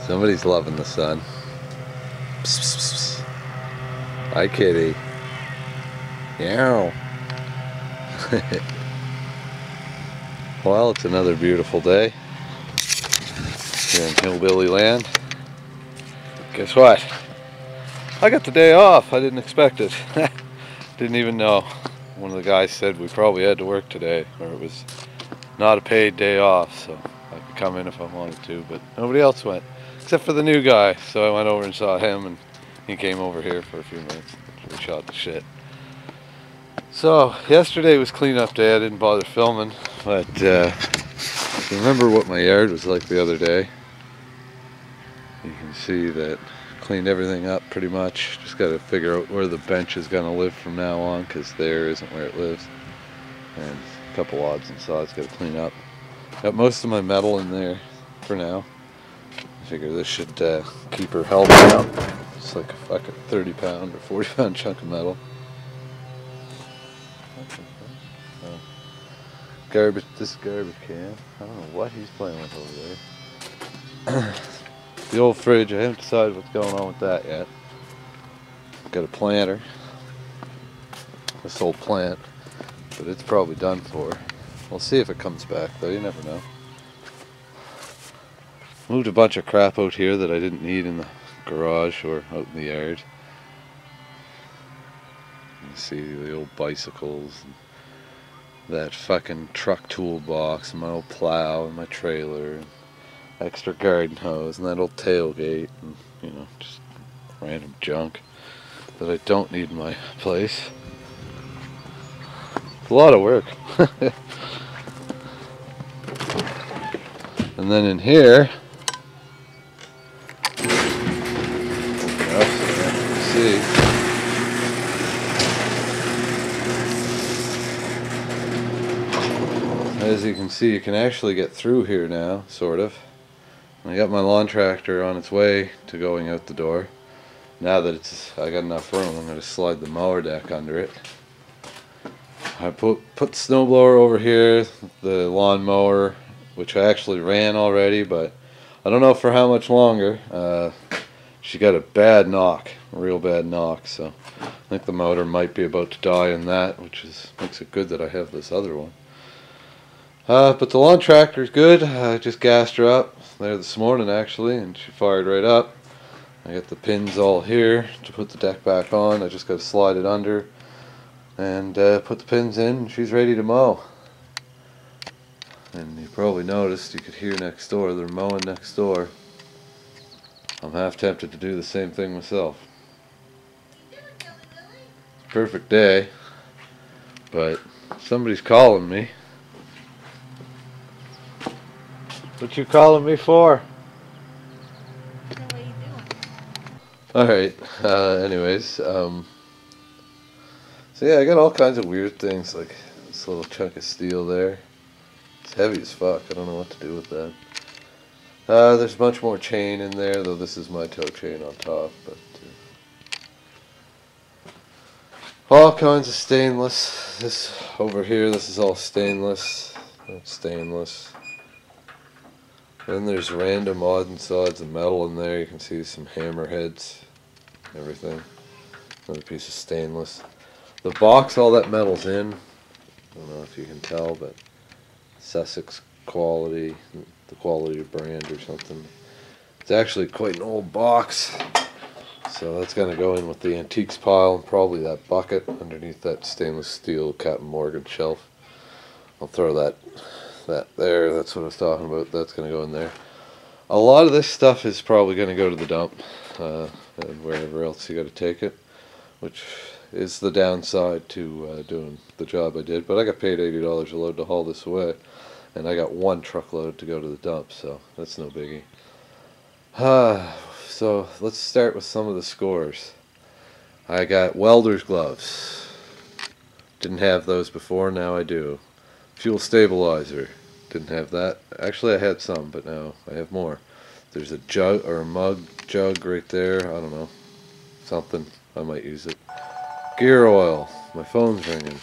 Somebody's loving the sun. Psst, psst, psst. Hi, kitty. Meow. Well, it's another beautiful day here in Hillbilly Land. Guess what? I got the day off. I didn't expect it. Didn't even know. One of the guys said we probably had to work today, or it was not a paid day off, so I could come in if I wanted to, but nobody else went, except for the new guy. So I went over and saw him, and he came over here for a few minutes. We shot the shit. So yesterday was cleanup day. I didn't bother filming, but remember what my yard was like the other day. You can see that cleaned everything up pretty much. Just got to figure out where the bench is going to live from now on, because there isn't where it lives, and a couple odds and sods got to clean up. Got most of my metal in there for now. I figure this should keep her healthy up. It's like a fucking 30 pound or 40 pound chunk of metal. Oh. This garbage can. I don't know what he's playing with over there. The old fridge, I haven't decided what's going on with that yet. Got a planter. This old plant, but it's probably done for. We'll see if it comes back though, you never know. Moved a bunch of crap out here that I didn't need in the garage or out in the yard. You see the old bicycles, and that fucking truck toolbox, and my old plow, and my trailer, and extra garden hose, and that old tailgate, and you know, just random junk that I don't need in my place. It's a lot of work. And then in here, open it up so you can see. As you can see, you can actually get through here now, sort of. I got my lawn tractor on its way to going out the door. Now that I got enough room, I'm going to slide the mower deck under it. I put the snowblower over here, the lawn mower, which I actually ran already, but I don't know for how much longer. She got a bad knock, a real bad knock, so I think the motor might be about to die in that, which makes it good that I have this other one. But the lawn tractor's good. I just gassed her up there this morning actually, and she fired right up. I got the pins all here to put the deck back on. I just got to slide it under and put the pins in, and she's ready to mow. And you probably noticed, you could hear next door, they're mowing next door. I'm half tempted to do the same thing myself. Perfect day, but somebody's calling me. What you calling me for? What are you doing? Alright, anyways, so yeah, I got all kinds of weird things, like this little chunk of steel there. It's heavy as fuck, I don't know what to do with that. There's a bunch more chain in there, though this is my tow chain on top, but all kinds of stainless. This over here, this is all stainless. That's stainless. Then there's random odd and sods of metal in there. You can see some hammerheads, everything. Another piece of stainless. The box all that metal's in, I don't know if you can tell, but Sussex quality, the quality of brand or something. It's actually quite an old box, so that's going to go in with the antiques pile and probably that bucket underneath that stainless steel Captain Morgan shelf. I'll throw that there, that's what I was talking about. That's going to go in there. A lot of this stuff is probably going to go to the dump, and wherever else you got to take it, which is the downside to doing the job I did. But I got paid $80 a load to haul this away, and I got one truckload to go to the dump, so that's no biggie. So let's start with some of the scores. I got welder's gloves. Didn't have those before, now I do. Fuel stabilizer. Didn't have that. Actually, I had some, but now I have more. There's a jug or a mug jug right there. I don't know. Something. I might use it. Gear oil. My phone's ringing.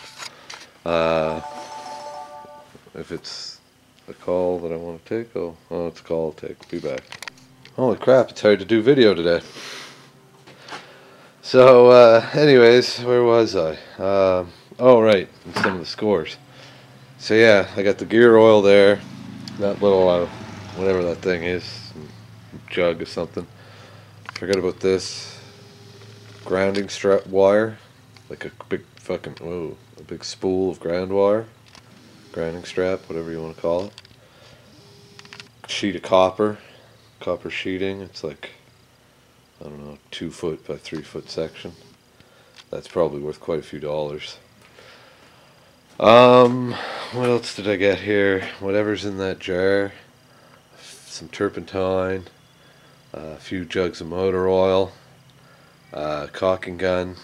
If it's a call that I want to take, oh, it's a call I'll take. Be back. Holy crap, it's hard to do video today. So, anyways, where was I? Oh, right, and some of the scores. So yeah, I got the gear oil there, that little, whatever that thing is, jug or something. Forget about this. Grounding strap wire, like a big fucking, whoa, a big spool of ground wire. Grounding strap, whatever you want to call it. Sheet of copper sheeting. It's like, I don't know, 2 foot by 3 foot section. That's probably worth quite a few dollars. What else did I get here? Whatever's in that jar. Some turpentine, a few jugs of motor oil, caulking gun,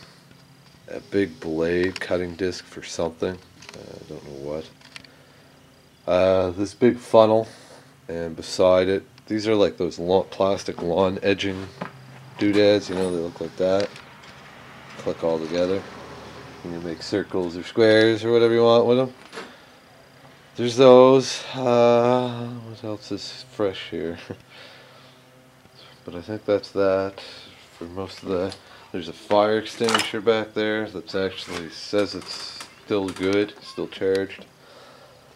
a big blade, cutting disc for something. I don't know what. This big funnel, and beside it, these are like those plastic lawn edging doodads, you know, they look like that. Click all together. You can make circles or squares or whatever you want with them. There's those. What else is fresh here? But I think that's that for most of the. There's a fire extinguisher back there that's actually says it's still good, still charged.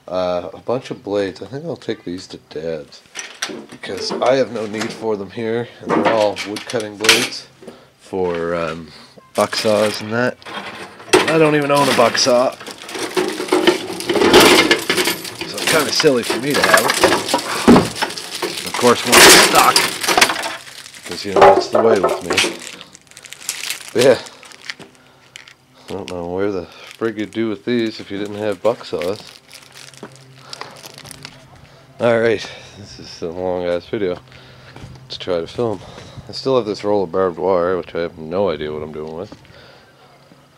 A bunch of blades. I think I'll take these to Dad's because I have no need for them here, and they're all wood cutting blades for buck saws and that. I don't even own a buck saw, so it's kind of silly for me to have it. Of course, when it's stuck, because you know that's the way with me. But yeah, I don't know where the frig you'd do with these if you didn't have buck saws. Alright, this is a long ass video. Let's try to film. I still have this roll of barbed wire, which I have no idea what I'm doing with.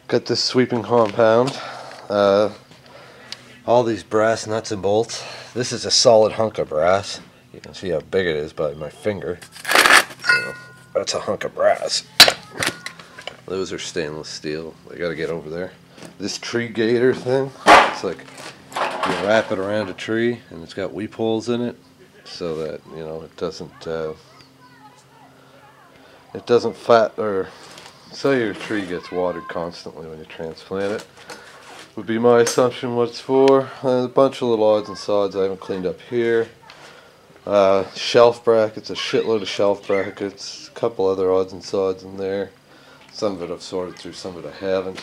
Got this sweeping compound. All these brass nuts and bolts. This is a solid hunk of brass. You can see how big it is by my finger. You know, that's a hunk of brass. Those are stainless steel. I gotta get over there. This tree gator thing, it's like you wrap it around a tree and it's got weep holes in it so that, you know, it doesn't fat or so your tree gets watered constantly when you transplant it. Would be my assumption what it's for. A bunch of little odds and sods I haven't cleaned up here. Shelf brackets, a shitload of shelf brackets, a couple other odds and sods in there. Some of it I've sorted through, some of it I haven't.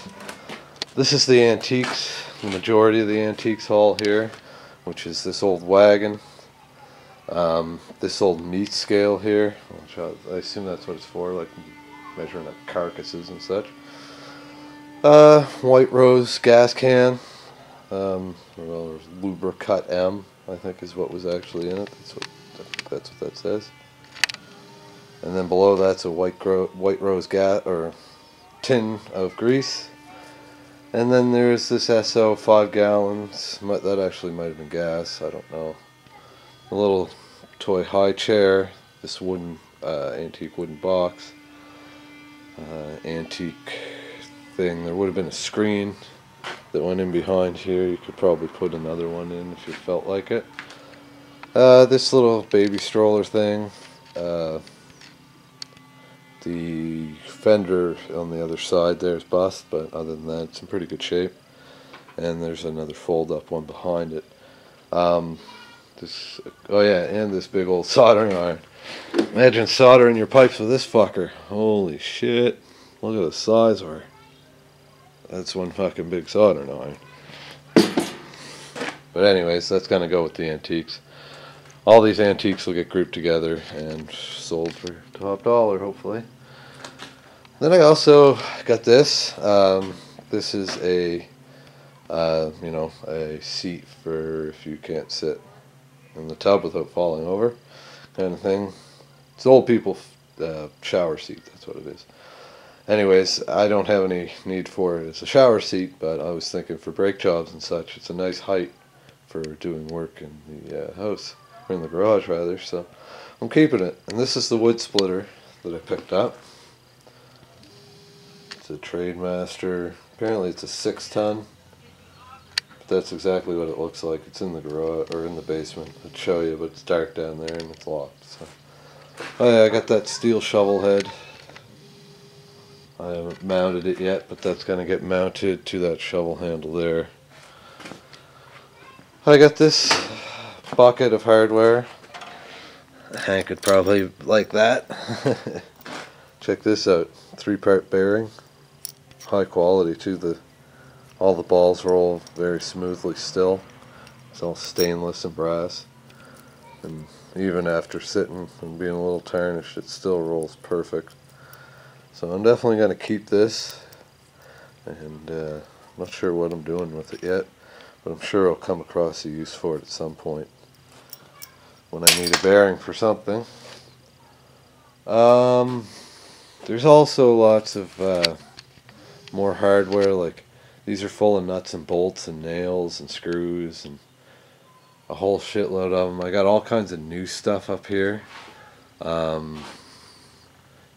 This is the antiques, the majority of the antiques haul here, which is this old wagon, this old meat scale here, which I assume that's what it's for, like measuring up carcasses and such. White Rose gas can, well, there's Lubricut M, I think is what was actually in it. I think that's what that says. And then below that's a White Rose gas or tin of grease. And then there's this SO 5 gallons. That actually might have been gas. I don't know. A little toy high chair. This wooden antique wooden box. Antique thing. There would have been a screen that went in behind here. You could probably put another one in if you felt like it. This little baby stroller thing. The fender on the other side there is bust, but other than that, it's in pretty good shape. And there's another fold-up one behind it. Oh yeah, and this big old soldering iron. Imagine soldering your pipes with this fucker. Holy shit! Look at the size of her. That's one fucking big soldering iron. But anyways, that's gonna go with the antiques. All these antiques will get grouped together and sold for top dollar, hopefully. Then I also got this. This is a, you know, a seat for if you can't sit in the tub without falling over, kind of thing. It's old people shower seat. That's what it is. Anyways, I don't have any need for it as a shower seat, but I was thinking for brake jobs and such, it's a nice height for doing work in the house. Or in the garage rather, so I'm keeping it. And this is the wood splitter that I picked up. It's a Trademaster. Apparently it's a 6-ton. But that's exactly what it looks like. It's in the garage or in the basement. I'd show you, but it's dark down there and it's locked. So Oh yeah, I got that steel shovel head. I haven't mounted it yet, but that's going to get mounted to that shovel handle there. I got this bucket of hardware. Hank would probably like that. Check this out. 3-part bearing. High quality too. All the balls roll very smoothly still. It's all stainless and brass. And even after sitting and being a little tarnished, it still rolls perfect. So I'm definitely going to keep this. And I'm not sure what I'm doing with it yet. But I'm sure I'll come across a use for it at some point when I need a bearing for something. There's also lots of more hardware, like these are full of nuts and bolts and nails and screws and a whole shitload of them. I got all kinds of new stuff up here. You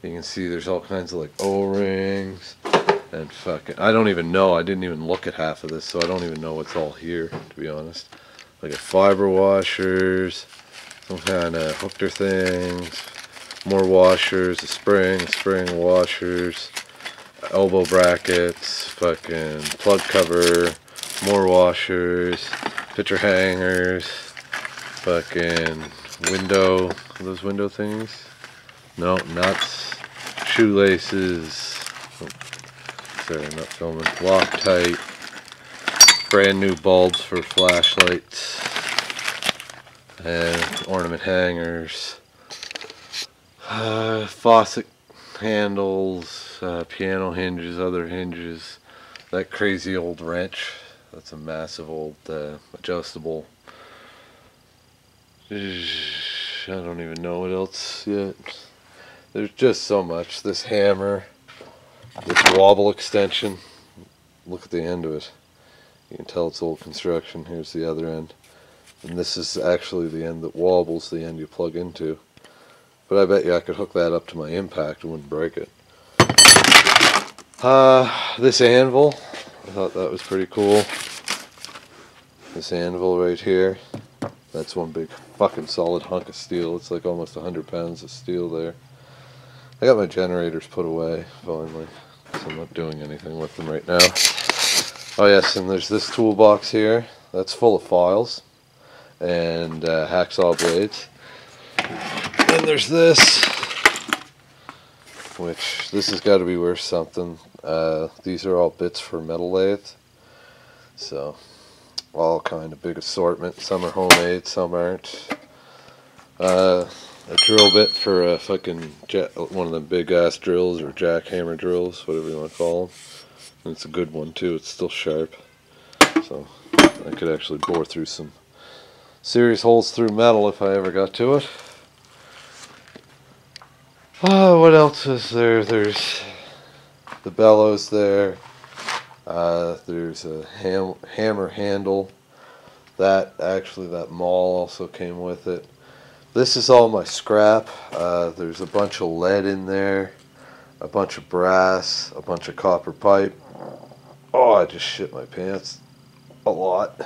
can see there's all kinds of like O-rings and fucking, I don't even know, I didn't even look at half of this, so I don't even know what's all here, to be honest. I got fiber washers, some kind of hooker things, more washers, a spring washers, elbow brackets, fucking plug cover, more washers, picture hangers, fucking window, are those window things? No, nuts, shoelaces, sorry, I'm not filming, Loctite, brand new bulbs for flashlights, and ornament hangers, faucet handles, piano hinges, other hinges, that crazy old wrench, that's a massive old adjustable, I don't even know what else yet, there's just so much, this hammer, this wobble extension, look at the end of it, you can tell it's old construction, here's the other end, and this is actually the end that wobbles, the end you plug into, but I bet you I could hook that up to my impact and wouldn't break it. This anvil, I thought that was pretty cool, this anvil right here, that's one big fucking solid hunk of steel, it's like almost 100 pounds of steel there. I got my generators put away, finally, so I'm not doing anything with them right now. Oh yes, and there's this toolbox here, that's full of files, and hacksaw blades. And there's this, which, this has got to be worth something. These are all bits for metal lathe, so, all kind of big assortment, some are homemade, some aren't. A drill bit for a fucking one of the big ass drills or jackhammer drills, whatever you want to call them. And it's a good one too. It's still sharp, so I could actually bore through some serious holes through metal if I ever got to it. What else is there? There's the bellows there. There's a hammer handle. That maul also came with it. This is all my scrap. There's a bunch of lead in there, a bunch of brass, a bunch of copper pipe. Oh, I just shit my pants a lot.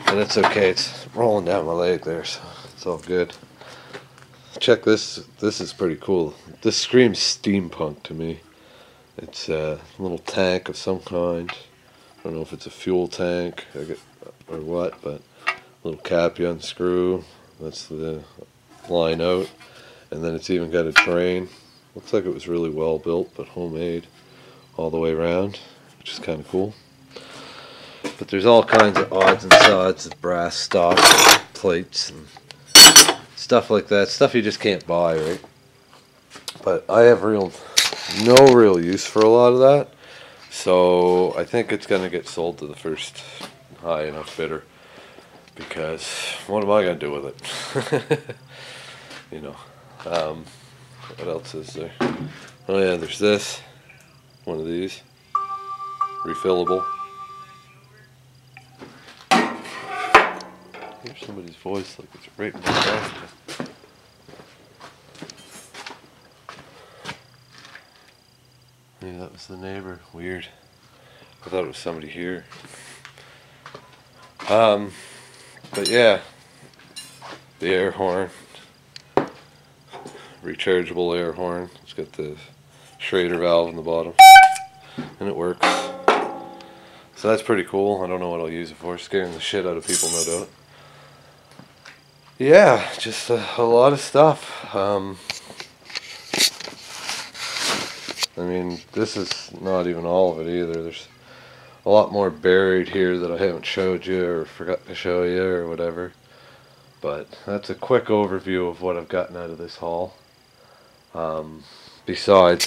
And it's okay, it's rolling down my leg there, so it's all good. Check this, this is pretty cool. This screams steampunk to me. It's a little tank of some kind. I don't know if it's a fuel tank or what, but little cap you unscrew. That's the line out, and then it's even got a drain. Looks like it was really well built, but homemade all the way around, which is kind of cool. But there's all kinds of odds and sods of brass stock, plates, and stuff like that. Stuff you just can't buy, right? But I have no real use for a lot of that, so I think it's going to get sold to the first high enough bidder. Because what am I going to do with it? You know. What else is there? Oh yeah, there's this. One of these. Refillable. Hear somebody's voice like it's right in my mouth. Yeah, that was the neighbor. Weird. I thought it was somebody here. But yeah, the air horn, rechargeable air horn. It's got the Schrader valve in the bottom, and it works. So that's pretty cool. I don't know what I'll use it for. Scaring the shit out of people, no doubt. Yeah, just a lot of stuff. I mean, this is not even all of it either. There's a lot more buried here that I haven't showed you or forgot to show you or whatever. But that's a quick overview of what I've gotten out of this haul. Besides,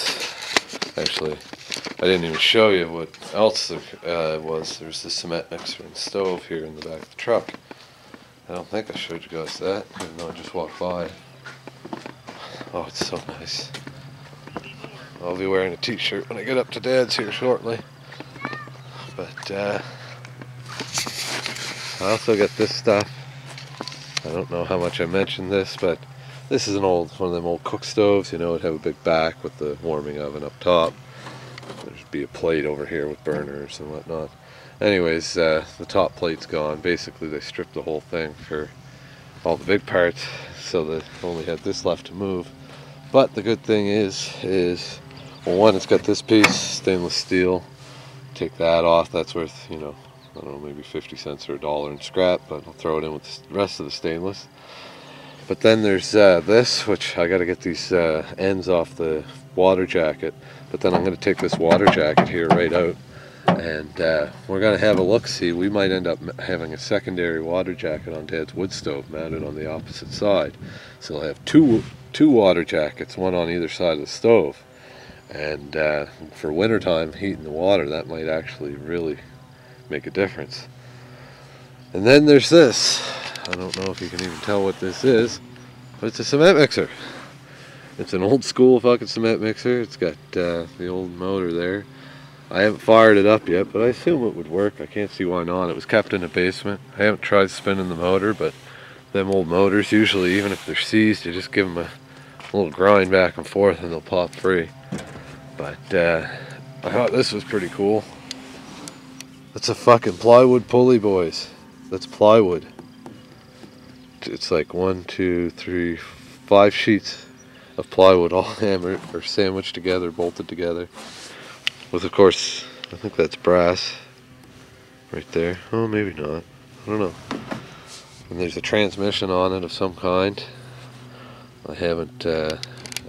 actually, I didn't even show you what else there was. There's the cement mixer and stove here in the back of the truck. I don't think I showed you guys that, even though I just walked by. Oh, it's so nice. I'll be wearing a t-shirt when I get up to Dad's here shortly. But I also got this stuff. I don't know how much I mentioned this, but this is one of them old cook stoves. You know, it'd have a big back with the warming oven up top. There'd be a plate over here with burners and whatnot. Anyways, the top plate's gone. Basically, they stripped the whole thing for all the big parts, so they only had this left to move. But the good thing is well, one, it's got this piece, stainless steel. Take that off. That's worth, you know, I don't know, maybe 50 cents or $1 in scrap, but I'll throw it in with the rest of the stainless. But then there's this, which I got to get these ends off the water jacket. But then I'm going to take this water jacket here right out, and we're going to have a look-see. We might end up having a secondary water jacket on Dad's wood stove mounted on the opposite side. So I'll have two water jackets, one on either side of the stove. And for wintertime, heating the water, that might actually really make a difference. And then there's this. I don't know if you can even tell what this is, but it's a cement mixer. It's an old school fucking cement mixer. It's got the old motor there. I haven't fired it up yet, but I assume it would work. I can't see why not. It was kept in the basement. I haven't tried spinning the motor, but them old motors, usually, even if they're seized, you just give them a little grind back and forth and they'll pop free. But I thought this was pretty cool. That's a fucking plywood pulley, boys. That's plywood. It's like 1, 2, 3, 5 sheets of plywood all hammered or sandwiched together, bolted together. With, of course, I think that's brass right there. Oh, maybe not. I don't know. And there's a transmission on it of some kind. I haven't...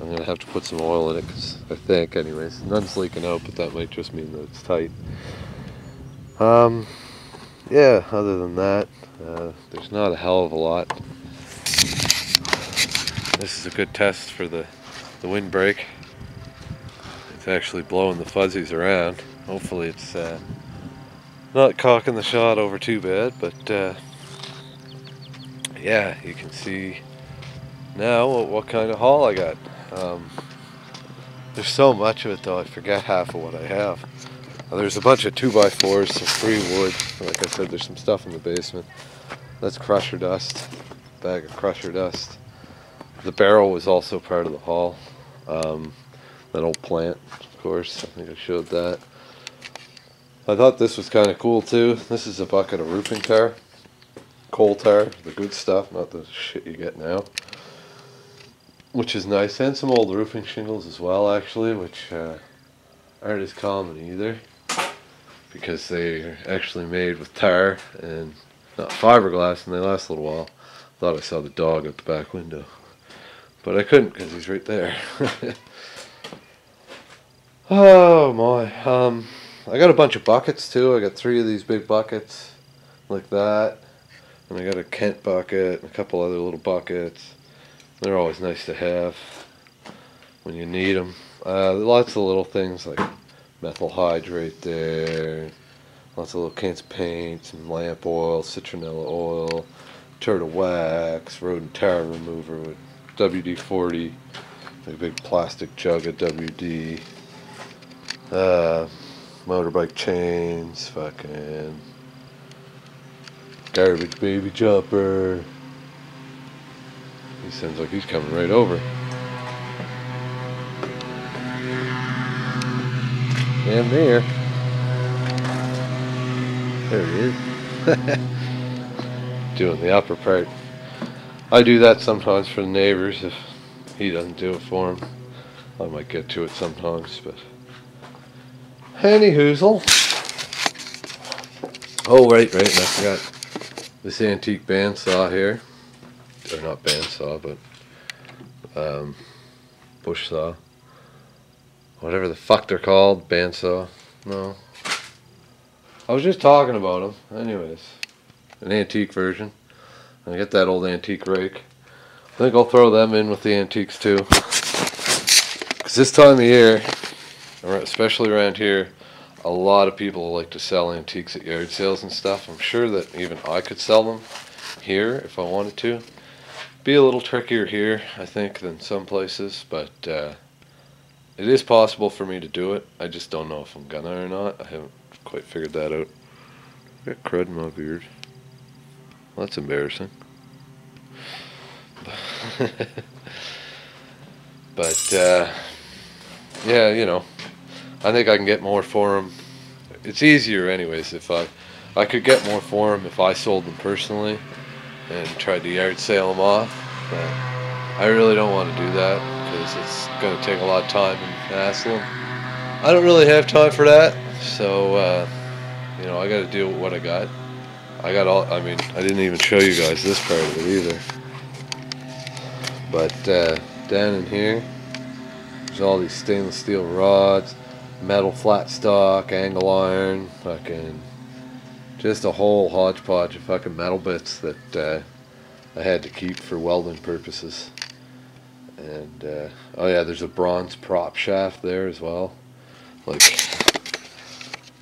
I'm going to have to put some oil in it, because I think, anyways, none's leaking out, but that might just mean that it's tight. Yeah, other than that, there's not a hell of a lot. This is a good test for the windbreak. It's actually blowing the fuzzies around. Hopefully it's not cocking the shot over too bad, but yeah, you can see now what kind of haul I got. There's so much of it though, I forget half of what I have. There's a bunch of 2x4s, some free wood. Like I said, there's some stuff in the basement. That's crusher dust, bag of crusher dust. The barrel was also part of the haul. That old plant, of course, I think I showed that. I thought this was kind of cool too. This is a bucket of roofing tar. Coal tar, the good stuff, not the shit you get now. Which is nice, and some old roofing shingles as well, actually, which aren't as common either, because they're actually made with tar and not fiberglass, and they last a little while. Thought I saw the dog at the back window, but I couldn't because he's right there. Oh my! I got a bunch of buckets too. I got 3 of these big buckets, like that, and I got a Kent bucket and a couple other little buckets. They're always nice to have when you need them. Lots of little things like methyl hydrate there. Lots of little cans of paint, some lamp oil, citronella oil, turtle wax, rodent tar remover with WD-40, a big plastic jug of WD, motorbike chains, fucking garbage baby jumper. He sounds like he's coming right over. Damn near. There he is. Doing the upper part. I do that sometimes for the neighbors if he doesn't do it for him. I might get to it sometimes, but anyhoozle. Oh, right, and I forgot this antique bandsaw here. Or not bandsaw, but bush saw. Whatever the fuck they're called, bandsaw. No. I was just talking about them. Anyways, an antique version. I get that old antique rake. I think I'll throw them in with the antiques too. Because this time of year, especially around here, a lot of people like to sell antiques at yard sales and stuff. I'm sure that even I could sell them here if I wanted to. Be a little trickier here, I think, than some places, but it is possible for me to do it. I just don't know if I'm gonna or not. I haven't quite figured that out. I got crud in my beard. Well, that's embarrassing. But yeah, you know, I think I can get more for them. It's easier anyways if I could get more for them if I sold them personally and tried to yard sale them off. But I really don't want to do that because it's going to take a lot of time and hassle. I don't really have time for that, so you know, I got to deal with what I got. I mean, I didn't even show you guys this part of it either. But down in here, there's all these stainless steel rods, metal flat stock, angle iron, fucking just a whole hodgepodge of fucking metal bits that I had to keep for welding purposes. And oh yeah, there's a bronze prop shaft there as well. Like,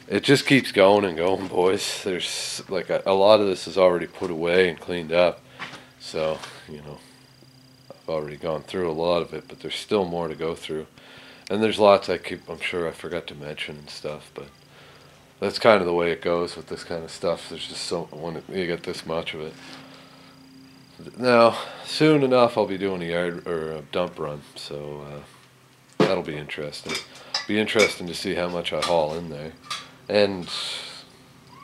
it just keeps going and going, boys. There's like a lot of this is already put away and cleaned up, so you know, I've already gone through a lot of it, but there's still more to go through. And there's lots I'm sure I forgot to mention and stuff, but that's kind of the way it goes with this kind of stuff. There's just when you get this much of it. Now, soon enough, I'll be doing a yard or a dump run, so that'll be interesting. Be interesting to see how much I haul in there, and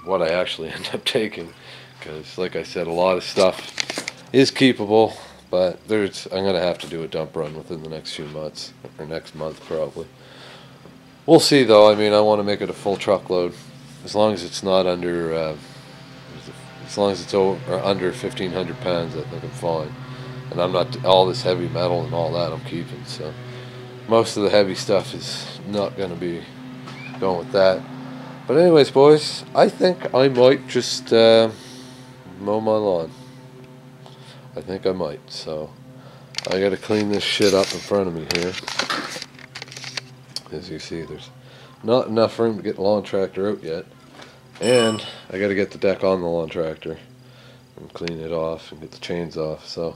what I actually end up taking, because, like I said, a lot of stuff is keepable. But I'm going to have to do a dump run within the next few months, or next month probably. We'll see though. I mean, I want to make it a full truckload. As long as it's not under, as long as it's under 1,500 pounds, I think I'm fine. And I'm not, all this heavy metal and all that I'm keeping. So most of the heavy stuff is not going to be going with that. But anyways, boys, I think I might just mow my lawn. I think I might, so I gotta clean this shit up in front of me here. As you see, there's not enough room to get the lawn tractor out yet, and I gotta get the deck on the lawn tractor and clean it off and get the chains off. So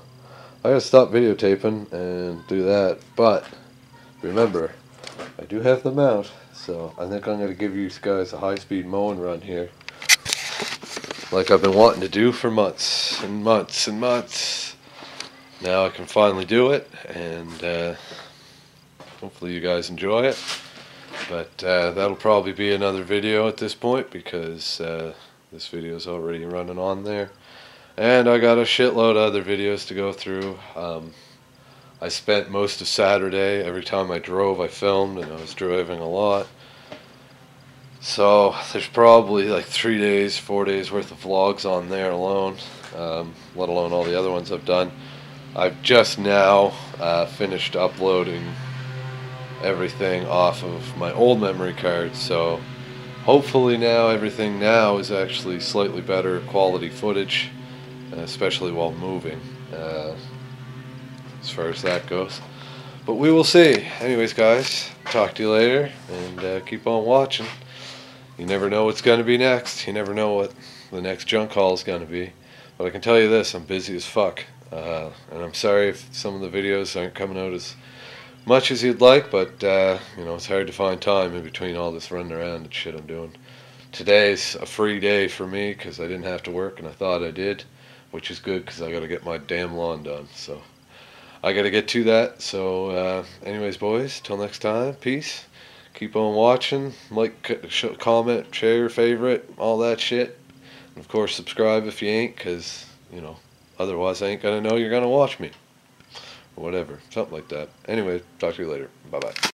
I gotta stop videotaping and do that. But remember, I do have the mount, so I think I'm gonna give you guys a high-speed mowing run here, like I've been wanting to do for months and months and months. Now I can finally do it, and hopefully you guys enjoy it. But that'll probably be another video at this point, because this video is already running on there, and I got a shitload of other videos to go through. I spent most of Saturday, every time I drove I filmed, and I was driving a lot. So there's probably like 3 days, 4 days worth of vlogs on there alone, let alone all the other ones I've done. I've just now finished uploading everything off of my old memory card, so hopefully now everything now is actually slightly better quality footage, especially while moving, as far as that goes. But we will see. Anyways, guys, talk to you later, and keep on watching. You never know what's going to be next. You never know what the next junk haul is going to be. But I can tell you this, I'm busy as fuck. And I'm sorry if some of the videos aren't coming out as much as you'd like, but you know, it's hard to find time in between all this running around and shit I'm doing. Today's a free day for me because I didn't have to work, and I thought I did, which is good because I got to get my damn lawn done. So I got to get to that. So anyways, boys, till next time, peace. Keep on watching, like, comment, share, favorite, all that shit. And of course, subscribe if you ain't, because, you know, otherwise I ain't gonna know you're gonna watch me. Whatever, something like that. Anyway, talk to you later. Bye-bye.